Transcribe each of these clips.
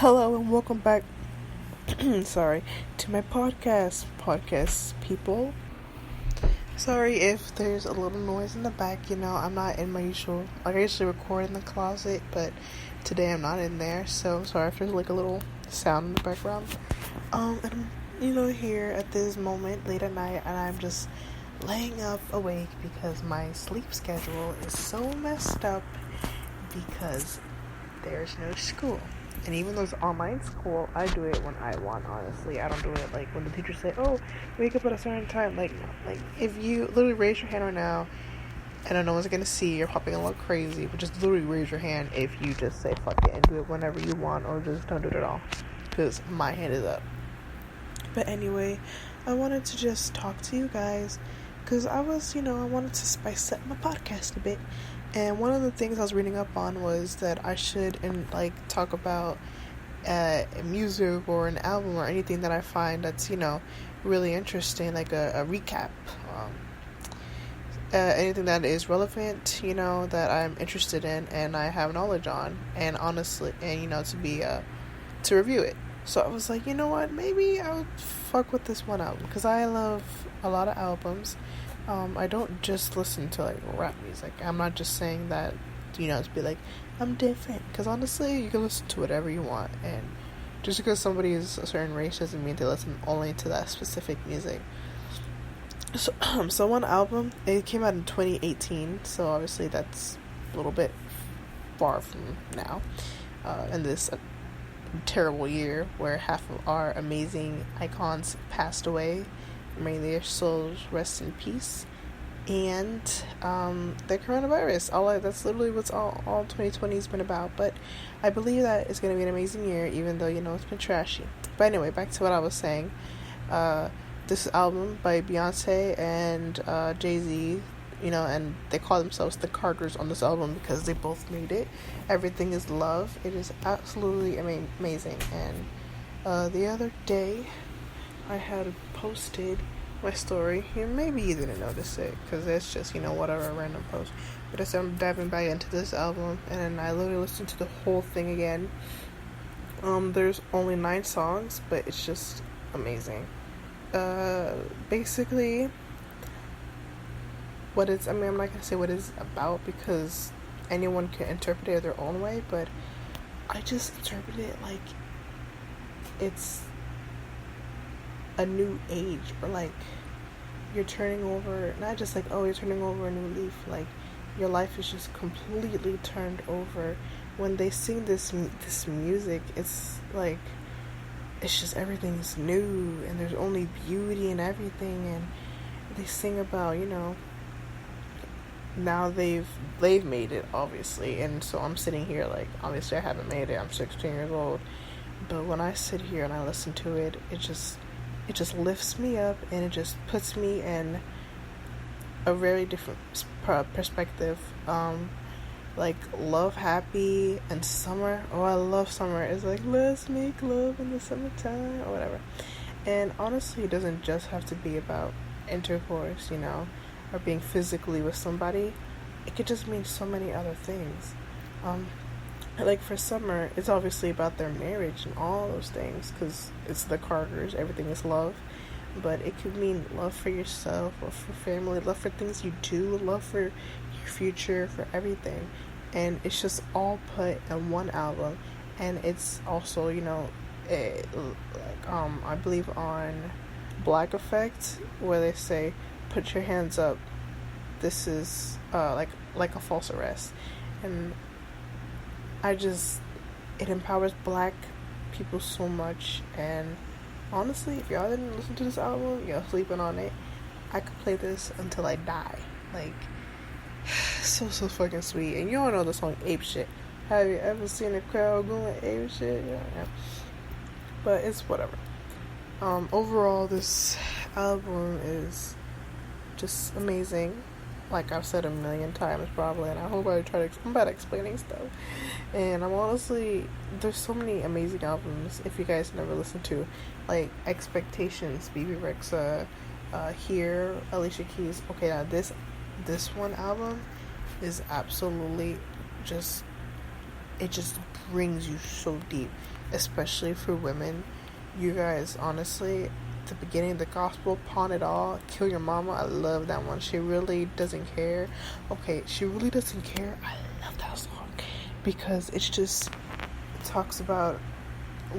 Hello and welcome back. Sorry, to my podcast people. Sorry if there's a little noise in the back. I'm not in my usual. Like I usually record in the closet, but today I'm not in there. So I'm sorry if there's like a little sound in the background. And I'm here at this moment late at night, and I'm just laying up awake because my sleep schedule is so messed up because there's no school. And even though it's online school, I do it when I want, honestly. I don't do it like when the teachers say, oh, wake up at a certain time. Like, if you literally raise your hand right now, and no one's going to see you're popping a little crazy, but just literally raise your hand if you just say fuck it and do it whenever you want, or just don't do it at all. Because my hand is up. But anyway, I wanted to just talk to you guys, because I wanted to spice up my podcast a bit. And one of the things I was reading up on was that I should talk about music or an album or anything that I find that's really interesting, like a recap, anything that is relevant, that I'm interested in and I have knowledge on, and honestly, and to review it. So I was like, you know what, maybe I would fuck with this one album, because I love a lot of albums. I don't just listen to rap music. I'm not just saying that, to be like, I'm different. Because honestly, you can listen to whatever you want. And just because somebody is a certain race doesn't mean they listen only to that specific music. So one album, it came out in 2018. So obviously that's a little bit far from now. In this terrible year where half of our amazing icons passed away. May their souls rest in peace. And the coronavirus, that's literally what's all 2020 has been about. But I believe that it's going to be an amazing year, even though it's been trashy. But anyway, back to what I was saying. This album by Beyonce and Jay-Z, and they call themselves the Carters on this album because they both made it. Everything is love. It is absolutely amazing. And the other day I had posted my story. Maybe you didn't notice it because it's just, whatever, a random post. But as I'm diving back into this album, and I literally listened to the whole thing again. There's only 9 songs, but it's just amazing. Basically, I'm not gonna say what it's about because anyone can interpret it their own way, but I just interpret it like it's a new age, or you're turning over, not just you're turning over a new leaf, your life is just completely turned over. When they sing this music, it's it's just everything's new and there's only beauty and everything, and they sing about now they've made it, obviously, and so I'm sitting here obviously I haven't made it, I'm 16 years old, but when I sit here and I listen to it, it just lifts me up, and it just puts me in a very different perspective. Love, happy, and summer. Oh, I love summer. It's let's make love in the summertime, or whatever. And honestly, it doesn't just have to be about intercourse, or being physically with somebody. It could just mean so many other things. For summer, it's obviously about their marriage and all those things, because it's the Carters, everything is love. But it could mean love for yourself, love for family, love for things you do, love for your future, for everything. And it's just all put in one album. And it's also, I believe on Black Effect, where they say, put your hands up, this is like a false arrest. And it empowers black people so much. And honestly, if y'all didn't listen to this album, y'all sleeping on it. I could play this until I die. So fucking sweet. And you all know the song Ape Shit. Have you ever seen a crowd going ape shit? Yeah. But it's whatever. Overall, this album is just amazing. Like I've said a million times probably, and I hope I'm bad at explaining stuff. And I'm honestly, there's so many amazing albums if you guys never listened to, Expectations, BB Rexa, Here, Alicia Keys. Okay, now this one album is absolutely it just brings you so deep. especially for women. You guys, honestly, the beginning, the gospel, pawn it all, kill your mama. I love that one. She really doesn't care. Okay, she really doesn't care. I love that song because it's just, it talks about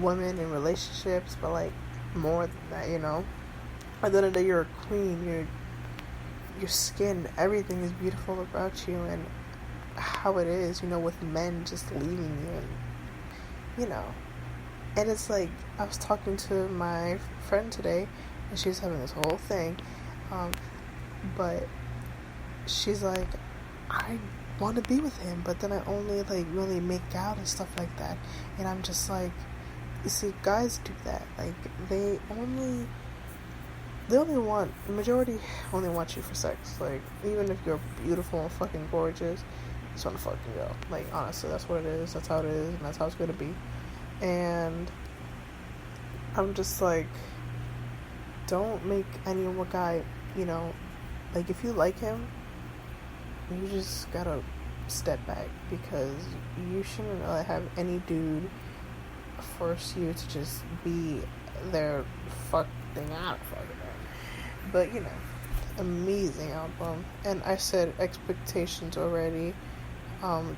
women and relationships, but like more than that, you know. At the end of the day, you're a queen. Your skin, everything is beautiful about you, and how it is, you know, with men just leaving you, and you know. And it's like, I was talking to my friend today, and she was having this whole thing, but she's like, I want to be with him, but then I only like really make out and stuff like that, and I'm just like, you see, guys do that, like the majority only want you for sex. Like, even if you're beautiful and fucking gorgeous, you just want to fucking go. Like, honestly, that's what it is. That's how it is, and that's how it's gonna be. And I'm just like, don't make any one guy, you know, like, if you like him, you just gotta step back, because you shouldn't have any dude force you to just be their fucking out. But, you know, amazing album. And I said expectations already. And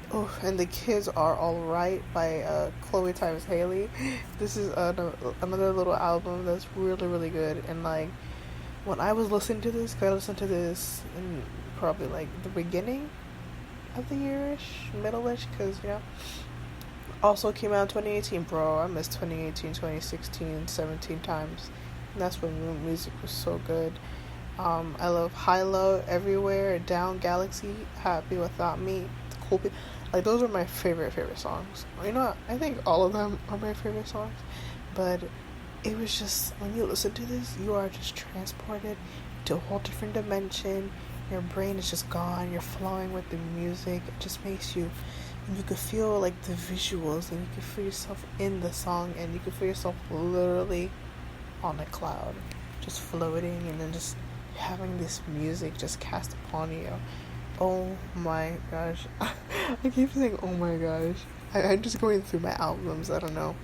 The Kids Are Alright by Chloe Times Haley. This is another little album that's really, really good. And like, when I was listening to this, because I listened to this in probably like the beginning of the year-ish, middle-ish, because, you know, also came out in 2018, bro. I missed 2018, 2016, 17 times. And that's when music was so good. I love High Low, Everywhere, Down, Galaxy, Happy Without Me, Cool People. Like, those are my favorite songs. You know what? I think all of them are my favorite songs. But it was just, when you listen to this, you are just transported to a whole different dimension. Your brain is just gone. You're flowing with the music. It just makes you, and you could feel like the visuals, and you can feel yourself in the song, and you can feel yourself literally on a cloud, just floating, and then just having this music just cast upon you. Oh my gosh. I keep saying oh my gosh. I'm just going through my albums, I don't know,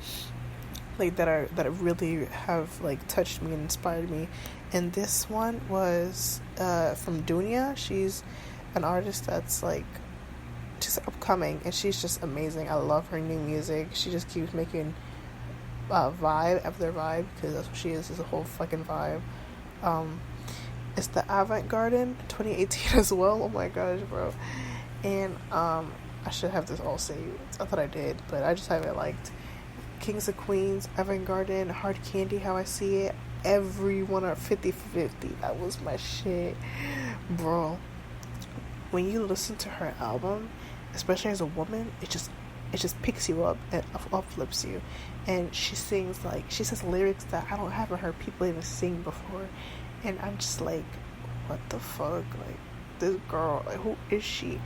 like that really have like touched me and inspired me. And this one was from Dunia. She's an artist that's like just upcoming, and she's just amazing. I love her new music. She just keeps making vibe after vibe, because that's what she is a whole fucking vibe. It's the Avant-garde 2018 as well. Oh my gosh, bro. And I should have this all saved. I thought I did, but I just haven't liked Kings of Queens, Avant-garde, Hard Candy, How I See It. Everyone are 50-50. That was my shit, bro. When you listen to her album, especially as a woman, it just picks you up and uplifts you. And she says lyrics that I haven't heard people even sing before. And I'm just like, what the fuck? Like, this girl, like, who is she?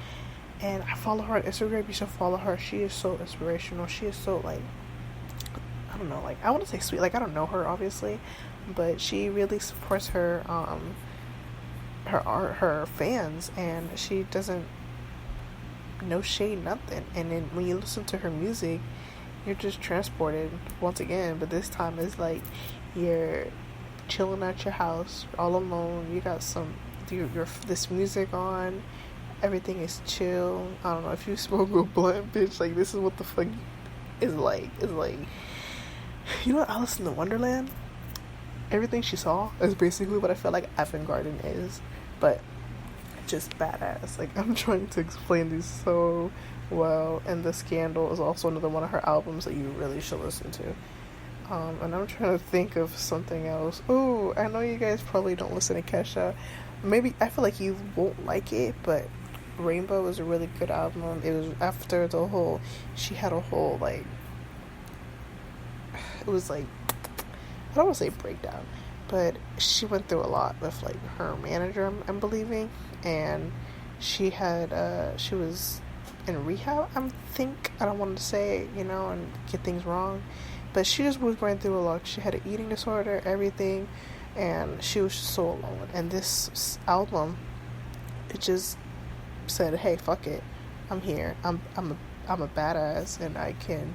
And I follow her on Instagram. You should follow her. She is so inspirational. She is so, like, I don't know, like, I want to say sweet. Like, I don't know her, obviously, but she really supports her her fans, and she doesn't, no shade, nothing. And then when you listen to her music, you're just transported once again. But this time it's like you're chilling at your house all alone. You got this music on. Everything is chill. I don't know if you smoke a blunt, bitch. Like, this is what the fuck is like. It's like, you know what, Alice in the Wonderland? Everything she saw is basically what I feel like Avant-garde is, but just badass. Like, I'm trying to explain these so well. And The Scandal is also another one of her albums that you really should listen to. And I'm trying to think of something else. Oh, I know you guys probably don't listen to Kesha. Maybe, I feel like you won't like it, but Rainbow was a really good album. It was after she had a whole, like, it was like, I don't want to say breakdown, but she went through a lot with, like, her manager, I'm believing, and she was in rehab, I think. I don't want to say, and get things wrong, but she just was going through a lot. She had an eating disorder, everything, and she was just so alone. And this album, it just said, hey, fuck it, I'm here, I'm a badass, and I can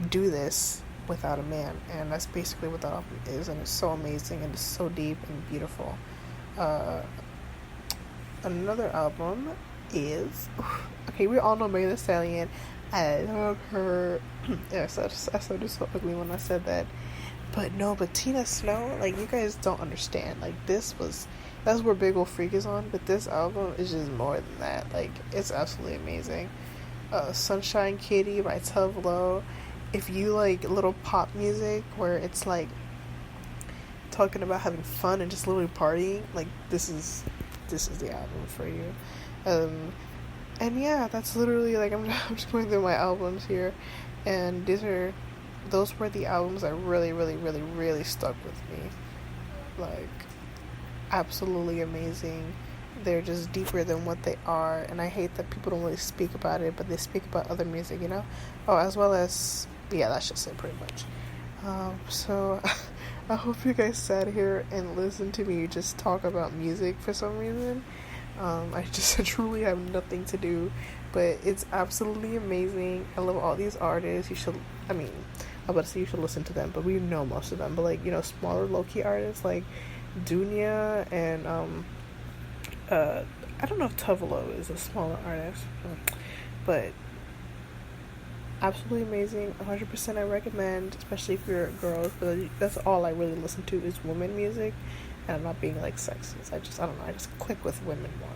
do this, without a man, and that's basically what the album is, and it's so amazing and it's so deep and beautiful. Another album is okay. We all know Megan Thee Stallion. I love her. Yeah, I sounded so ugly when I said that. But Tina Snow, like, you guys don't understand. Like, that's where Big Ol' Freak is on, but this album is just more than that. Like, it's absolutely amazing. Sunshine Kitty by Tove Lo. If you like little pop music where it's like talking about having fun and just literally partying, like, this is the album for you. And yeah, that's literally, like, I'm just going through my albums here, and those were the albums that really, really, really, really stuck with me. Like, absolutely amazing. They're just deeper than what they are, and I hate that people don't really speak about it, but they speak about other music, you know? Oh, as well as, yeah, that's just it pretty much. So I hope you guys sat here and listened to me just talk about music for some reason. I truly have nothing to do, but it's absolutely amazing. I love all these artists. I'm about to say you should listen to them, but we know most of them. But, like, you know, smaller low-key artists like Dunya and, I don't know if Tove Lo is a smaller artist, but absolutely amazing. 100% I recommend, especially if you're girls, but that's all I really listen to is women music, and I'm not being, like, sexist. I don't know, I just click with women more,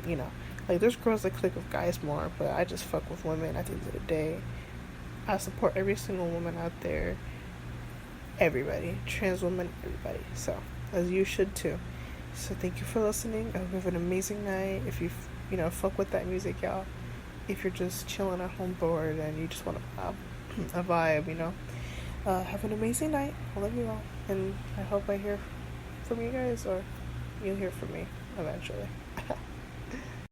you know? Like, there's girls that click with guys more, but I just fuck with women at the end of the day. I support every single woman out there. Everybody. Trans women, everybody. So, as you should too. So, thank you for listening. I hope you have an amazing night. If you, fuck with that music, y'all. If you're just chilling at home bored and you just want a vibe, have an amazing night. I love you all. And I hope I hear from you guys, or you'll hear from me eventually.